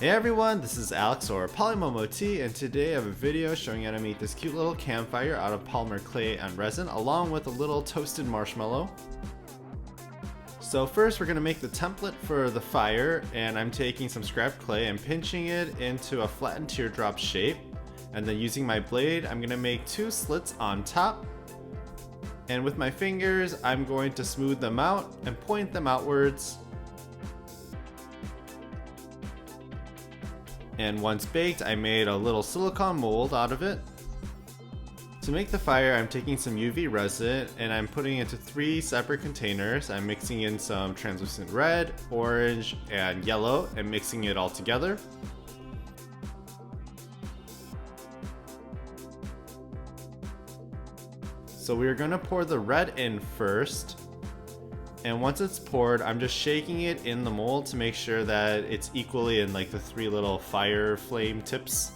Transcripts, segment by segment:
Hey everyone, this is Alex or PolymomoTea, and today I have a video showing you how to make this cute little campfire out of polymer clay and resin along with a little toasted marshmallow. So first we're going to make the template for the fire, and I'm taking some scrap clay and pinching it into a flattened teardrop shape, and then using my blade I'm going to make two slits on top, and with my fingers I'm going to smooth them out and point them outwards. And once baked, I made a little silicone mold out of it. To make the fire, I'm taking some UV resin and I'm putting it into 3 separate containers. I'm mixing in some translucent red, orange, and yellow and mixing it all together. So we're going to pour the red in first. And once it's poured, I'm just shaking it in the mold to make sure that it's equally in like the 3 little fire flame tips.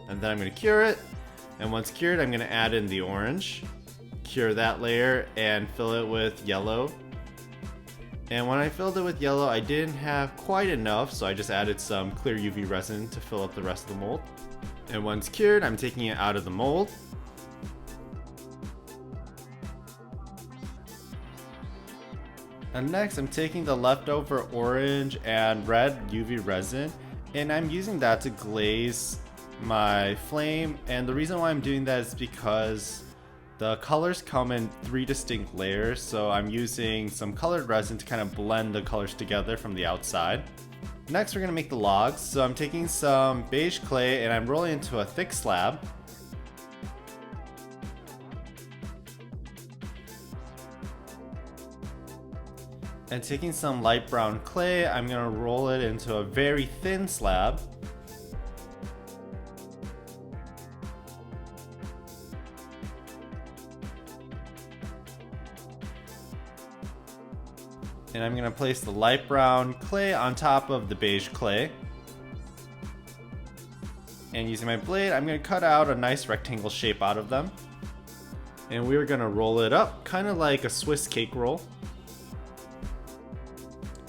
And then I'm going to cure it. And once cured, I'm going to add in the orange, cure that layer, and fill it with yellow. And when I filled it with yellow, I didn't have quite enough, so I just added some clear UV resin to fill up the rest of the mold. And once cured, I'm taking it out of the mold. And next I'm taking the leftover orange and red UV resin and I'm using that to glaze my flame, and the reason why I'm doing that is because the colors come in 3 distinct layers, so I'm using some colored resin to kind of blend the colors together from the outside. Next we're going to make the logs, so I'm taking some beige clay and I'm rolling into a thick slab. And taking some light brown clay, I'm going to roll it into a very thin slab. And I'm going to place the light brown clay on top of the beige clay. And using my blade, I'm going to cut out a nice rectangle shape out of them. And we're going to roll it up, kind of like a Swiss cake roll.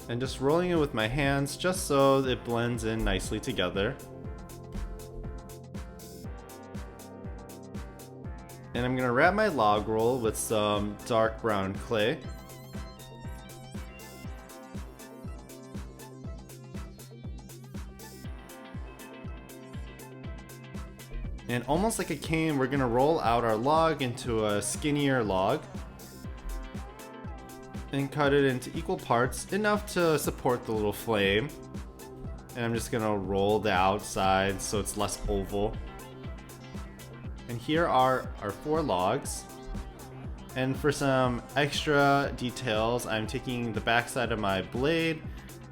And just rolling it with my hands just so it blends in nicely together. And I'm going to wrap my log roll with some dark brown clay. And almost like a cane, we're going to roll out our log into a skinnier log. And cut it into equal parts, enough to support the little flame. And I'm just gonna roll the outside so it's less oval. And here are our 4 logs. And for some extra details, I'm taking the backside of my blade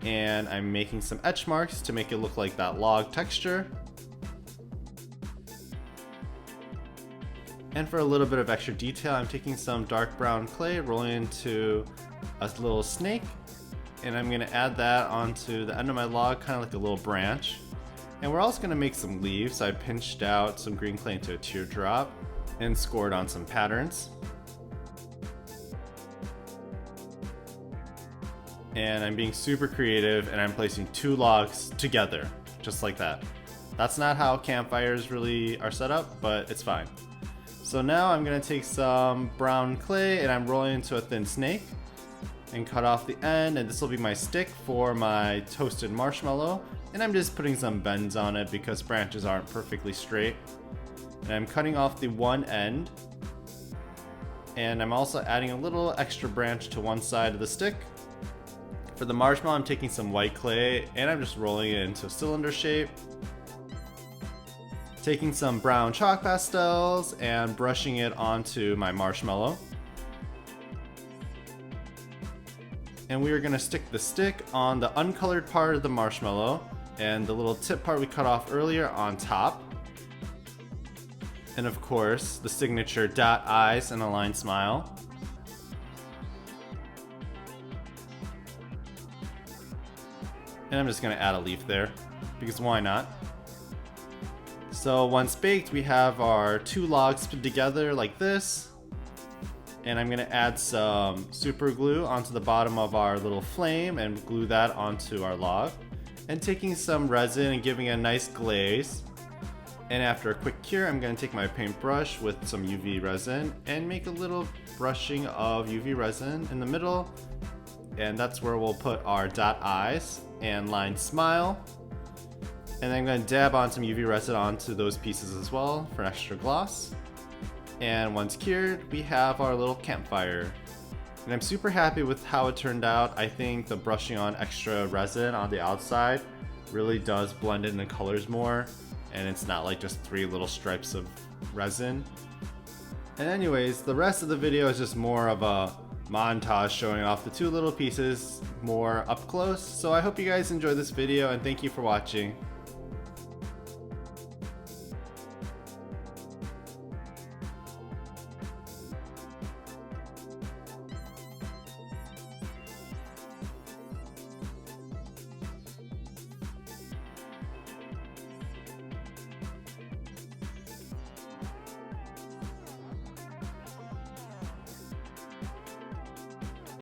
and I'm making some etch marks to make it look like that log texture. And for a little bit of extra detail, I'm taking some dark brown clay, rolling into a little snake, and I'm going to add that onto the end of my log, kind of like a little branch. And we're also going to make some leaves, so I pinched out some green clay into a teardrop and scored on some patterns. And I'm being super creative and I'm placing 2 logs together, just like that. That's not how campfires really are set up, but it's fine. So now I'm going to take some brown clay and I'm rolling into a thin snake and cut off the end, and this will be my stick for my toasted marshmallow. And I'm just putting some bends on it because branches aren't perfectly straight. And I'm cutting off the one end. And I'm also adding a little extra branch to one side of the stick. For the marshmallow, I'm taking some white clay and I'm just rolling it into a cylinder shape. Taking some brown chalk pastels and brushing it onto my marshmallow. And we are going to stick the stick on the uncolored part of the marshmallow and the little tip part we cut off earlier on top. And of course, the signature dot eyes and a line smile. And I'm just going to add a leaf there, because why not? So once baked, we have our 2 logs put together like this. And I'm going to add some super glue onto the bottom of our little flame and glue that onto our log. and taking some resin and giving it a nice glaze. And after a quick cure, I'm going to take my paintbrush with some UV resin and make a little brushing of UV resin in the middle. And that's where we'll put our dot eyes and line smile. And then I'm going to dab on some UV resin onto those pieces as well for an extra gloss. And once cured, we have our little campfire. And I'm super happy with how it turned out. I think the brushing on extra resin on the outside really does blend in the colors more. And it's not like just 3 little stripes of resin. And anyways, the rest of the video is just more of a montage showing off the 2 little pieces more up close. So I hope you guys enjoyed this video and thank you for watching.